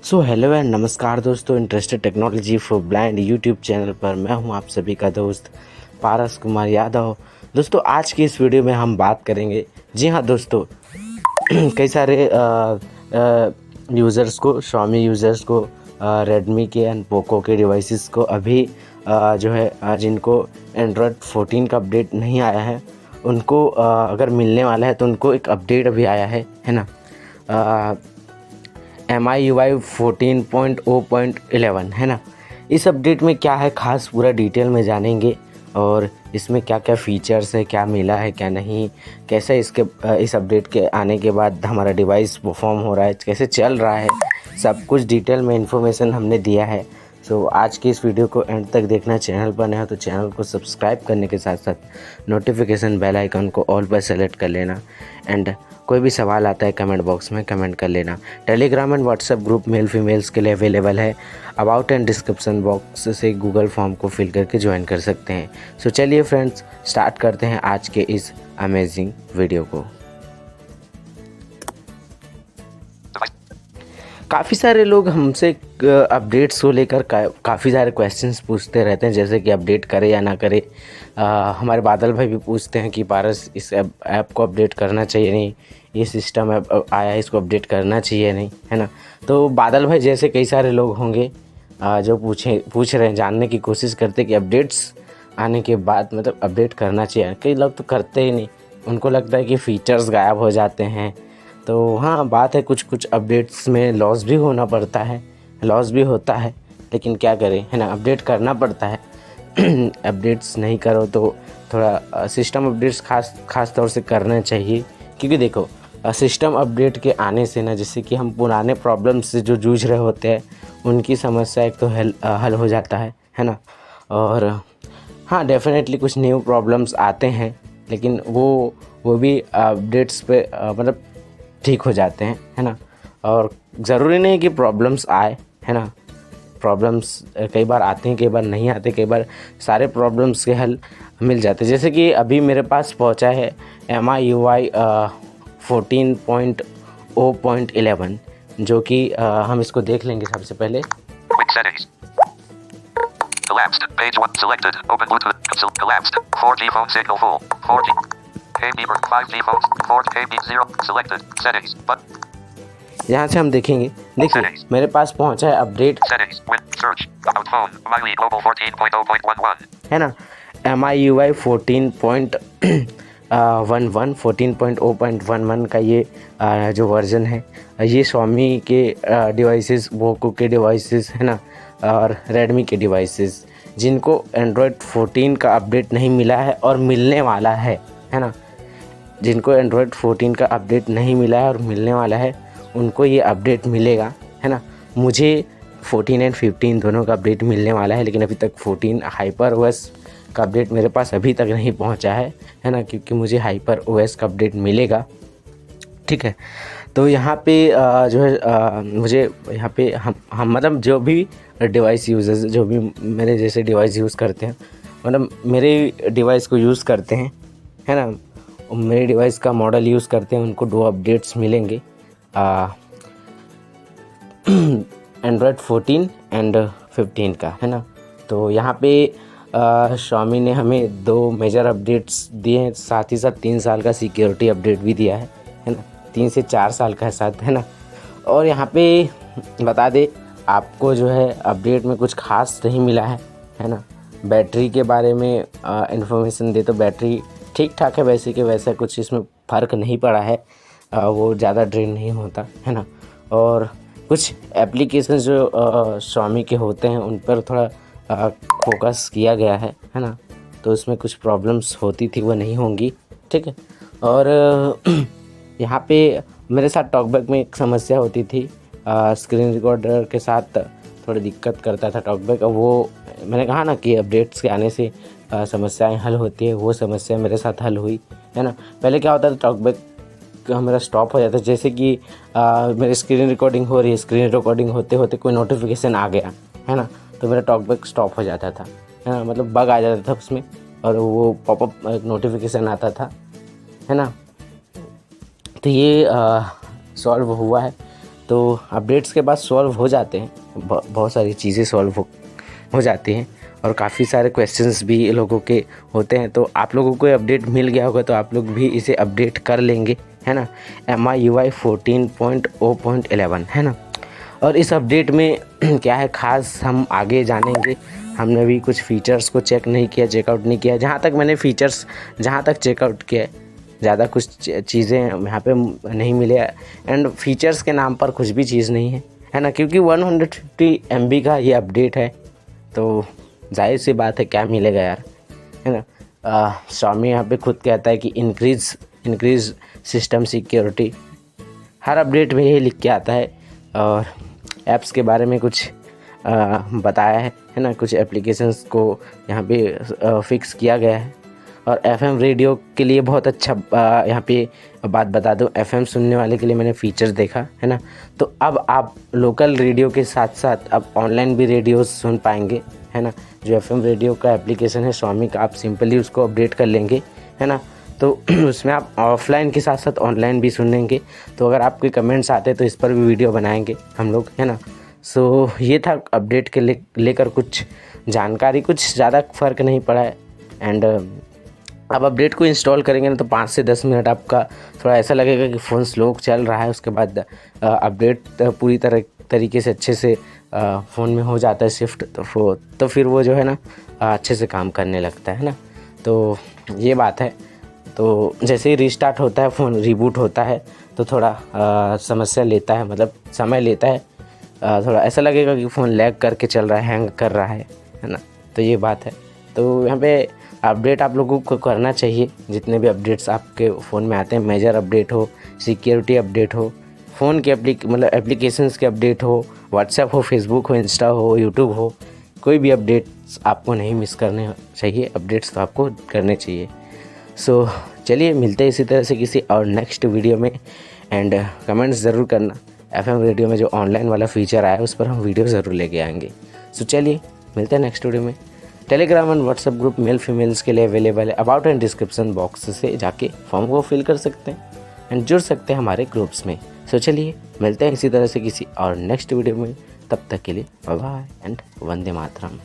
So hello and नमस्कार दोस्तों, interested technology for blind YouTube channel पर मैं हूं आप सभी का दोस्त पारस कुमार यादव। दोस्तों आज की इस वीडियो में हम बात करेंगे, जी हाँ दोस्तों, कई सारे यूज़र्स को, Xiaomi यूज़र्स को, रेडमी के एंड पोको के डिवाइसेस को अभी जो है जिनको एंड्रॉयड 14 का अपडेट नहीं आया है उनको अगर मिलने वाला है तो उनको एक अपडेट अभी आया है ना। MIUI 14.0.11 है ना। इस अपडेट में क्या है खास पूरा डिटेल में जानेंगे और इसमें क्या क्या फ़ीचर्स है, क्या मिला है क्या नहीं, कैसे इस अपडेट के आने के बाद हमारा डिवाइस परफॉर्म हो रहा है, कैसे चल रहा है, सब कुछ डिटेल में इन्फॉर्मेशन हमने दिया है। सो आज की इस वीडियो को एंड तक देखना। चैनल पर नया हो तो चैनल को सब्सक्राइब करने के साथ साथ नोटिफिकेशन बेल आइकन को ऑल पर सेलेक्ट कर लेना। एंड कोई भी सवाल आता है कमेंट बॉक्स में कमेंट कर लेना। Telegram and WhatsApp group mail females के लिए अवेलेबल है। अबाउट एंड डिस्क्रिप्शन बॉक्स से गूगल फॉर्म को फिल करके ज्वाइन कर सकते हैं। सो चलिए फ्रेंड्स, स्टार्ट करते हैं आज के इस अमेजिंग वीडियो को। काफ़ी सारे लोग हमसे अपडेट्स को लेकर काफ़ी सारे क्वेश्चंस पूछते रहते हैं, जैसे कि अपडेट करे या ना करे। हमारे बादल भाई भी पूछते हैं कि पारस इस ऐप को अपडेट करना चाहिए नहीं, ये सिस्टम आया है इसको अपडेट करना चाहिए नहीं, है ना। तो बादल भाई जैसे कई सारे लोग होंगे जो पूछ रहे हैं, जानने की कोशिश करते कि अपडेट्स आने के बाद मतलब अपडेट करना चाहिए। कई लोग तो करते ही नहीं, उनको लगता है कि फ़ीचर्स गायब हो जाते हैं। तो हाँ, बात है कुछ अपडेट्स में लॉस भी होना पड़ता है, लॉस भी होता है, लेकिन क्या करें, है ना, अपडेट करना पड़ता है। अपडेट्स नहीं करो तो थोड़ा सिस्टम अपडेट्स खास तौर से करना चाहिए, क्योंकि देखो सिस्टम अपडेट के आने से ना, जैसे कि हम पुराने प्रॉब्लम से जो जूझ रहे होते हैं उनकी समस्या एक तो हल हो जाता है ना। और हाँ, डेफिनेटली कुछ न्यू प्रॉब्लम्स आते हैं, लेकिन वो भी अपडेट्स पे मतलब ठीक हो जाते हैं, है ना। और ज़रूरी नहीं कि प्रॉब्लम्स आए, है ना। प्रॉब्लम्स कई बार आते हैं, कई बार नहीं आते, कई बार सारे प्रॉब्लम्स के हल मिल जाते हैं। जैसे कि अभी मेरे पास पहुंचा है MIUI 14.0.11, जो कि हम इसको देख लेंगे सबसे पहले। Quick settings. Collapsed. Page 1 selected. Open Bluetooth. Collapsed. 4G phone signal full. 4G. KB 5G phones. 4KB 0 selected. Settings. But यहाँ से हम देखेंगे, देखिए मेरे पास पहुंचा है update, settings. With search. About phone. MIUI Global 14.0.11. है ना। MIUI 14.0.11 का ये जो वर्जन है, ये Xiaomi के डिवाइसेस, पोको के डिवाइसेस, है ना, और रेडमी के डिवाइसेस जिनको एंड्रॉयड 14 का अपडेट नहीं मिला है और मिलने वाला है ना। जिनको एंड्रॉयड 14 का अपडेट नहीं मिला है और मिलने वाला है, उनको ये अपडेट मिलेगा, है ना। मुझे 14 एंड 15 दोनों का अपडेट मिलने वाला है, लेकिन अभी तक 14 हाइपर ओएस का अपडेट मेरे पास अभी तक नहीं पहुंचा है ना, क्योंकि मुझे हाइपर ओएस का अपडेट मिलेगा, ठीक है। तो यहाँ पे जो है मुझे यहाँ पे हम मतलब जो भी डिवाइस यूज़र्स, जो भी मेरे जैसे डिवाइस यूज़ करते हैं, मतलब मेरे डिवाइस को यूज़ करते हैं, है ना, मेरे डिवाइस का मॉडल यूज़ करते हैं, उनको 2 अपडेट्स मिलेंगे, एंड्रॉयड 14 एंड 15 का, है ना। तो यहाँ पे Xiaomi ने हमें 2 मेजर अपडेट्स दिए हैं, साथ ही साथ 3 साल का सिक्योरिटी अपडेट भी दिया है ना, 3 से 4 साल का साथ, है ना। और यहाँ पे बता दे आपको, जो है अपडेट में कुछ खास नहीं मिला है ना। बैटरी के बारे में इन्फॉर्मेशन दे तो बैटरी ठीक ठाक है, वैसे कि वैसा कुछ इसमें फ़र्क नहीं पड़ा है, वो ज़्यादा ड्रेन नहीं होता, है ना। और कुछ एप्लीकेशन जो Xiaomi के होते हैं उन पर थोड़ा फोकस किया गया है ना। तो उसमें कुछ प्रॉब्लम्स होती थी, वो नहीं होंगी, ठीक है। और यहाँ पे मेरे साथ टॉकबैक में एक समस्या होती थी, स्क्रीन रिकॉर्डर के साथ थोड़ी दिक्कत करता था टॉकबैक। अब वो मैंने कहा ना कि अपडेट्स के आने से समस्याएं हल होती है, वो समस्या मेरे साथ हल हुई, है ना। पहले क्या होता था, टॉकबैक मेरा स्टॉप हो जाता है, जैसे कि मेरी स्क्रीन रिकॉर्डिंग हो रही है, स्क्रीन रिकॉर्डिंग होते होते कोई नोटिफिकेशन आ गया, है ना, तो मेरा टॉकबैक स्टॉप हो जाता था, है ना, मतलब बग आ जाता था उसमें, और वो पॉपअप नोटिफिकेशन आता था, है ना। तो ये सॉल्व हुआ है। तो अपडेट्स के बाद सॉल्व हो जाते हैं, बहुत सारी चीज़ें सॉल्व हो जाती हैं और काफ़ी सारे क्वेश्चंस भी लोगों के होते हैं। तो आप लोगों को अपडेट मिल गया होगा तो आप लोग भी इसे अपडेट कर लेंगे, है ना। MIUI 14.0.11 है ना। और इस अपडेट में क्या है ख़ास हम आगे जानेंगे। हमने भी कुछ फ़ीचर्स को चेकआउट नहीं किया। जहाँ तक मैंने फ़ीचर्स चेकआउट किया है, ज़्यादा कुछ चीज़ें यहाँ पे नहीं मिले एंड फीचर्स के नाम पर कुछ भी चीज़ नहीं है ना, क्योंकि 150 MB का ये अपडेट है तो जाहिर सी बात है क्या मिलेगा यार, है ना। Xiaomi यहाँ पे खुद कहता है कि इंक्रीज सिस्टम सिक्योरिटी, हर अपडेट में यही लिख के आता है। और ऐप्स के बारे में कुछ बताया है ना, कुछ एप्लीकेशंस को यहाँ पे फिक्स किया गया है। और FM रेडियो के लिए बहुत अच्छा यहाँ पे बात बता दूँ, FM सुनने वाले के लिए मैंने फ़ीचर देखा है ना। तो अब आप लोकल रेडियो के साथ साथ अब ऑनलाइन भी रेडियो सुन पाएंगे, है ना। जो FM रेडियो का एप्लीकेशन है Xiaomi का, आप सिंपली उसको अपडेट कर लेंगे, है ना। तो उसमें आप ऑफलाइन के साथ साथ ऑनलाइन भी सुनेंगे। तो अगर आपके कमेंट्स आते तो इस पर भी वीडियो बनाएंगे हम लोग, है ना। सो ये था अपडेट के लेकर कुछ जानकारी, कुछ ज़्यादा फ़र्क नहीं पड़ा है। एंड अब अपडेट को इंस्टॉल करेंगे ना तो 5 से 10 मिनट आपका थोड़ा ऐसा लगेगा कि फ़ोन स्लो चल रहा है। उसके बाद अपडेट पूरी तरीके से अच्छे से फ़ोन में हो जाता है शिफ्ट, तो फिर वो जो है ना अच्छे से काम करने लगता है ना। तो ये बात है। तो जैसे ही रीस्टार्ट होता है फ़ोन, रीबूट होता है तो थोड़ा समस्या लेता है, मतलब समय लेता है। थोड़ा ऐसा लगेगा कि फ़ोन लैग करके चल रहा है, हैंग कर रहा है ना। तो ये बात है। तो यहाँ पे अपडेट आप लोगों को करना चाहिए, जितने भी अपडेट्स आपके फ़ोन में आते हैं, मेजर अपडेट हो, सिक्योरिटी अपडेट हो, फ़ोन के एप्लीकेशंस के अपडेट हो, व्हाट्सएप हो, फेसबुक हो, इंस्टा हो, यूट्यूब हो, कोई भी अपडेट्स आपको नहीं मिस करने चाहिए। अपडेट्स तो आपको करने चाहिए। सो चलिए मिलते हैं इसी तरह से किसी और नेक्स्ट वीडियो में। एंड कमेंट्स ज़रूर करना। FM रेडियो में जो ऑनलाइन वाला फीचर आया है उस पर हम वीडियो ज़रूर लेके आएंगे। सो चलिए मिलते हैं नेक्स्ट वीडियो में। Telegram and WhatsApp group mail females के लिए अवेलेबल है। अबाउट एंड डिस्क्रिप्शन बॉक्स से जाके फॉर्म को फिल कर सकते हैं एंड जुड़ सकते हैं हमारे ग्रुप्स में। सो चलिए मिलते हैं इसी तरह से किसी और नेक्स्ट वीडियो में। तब तक के लिए bye bye and Vande Mataram.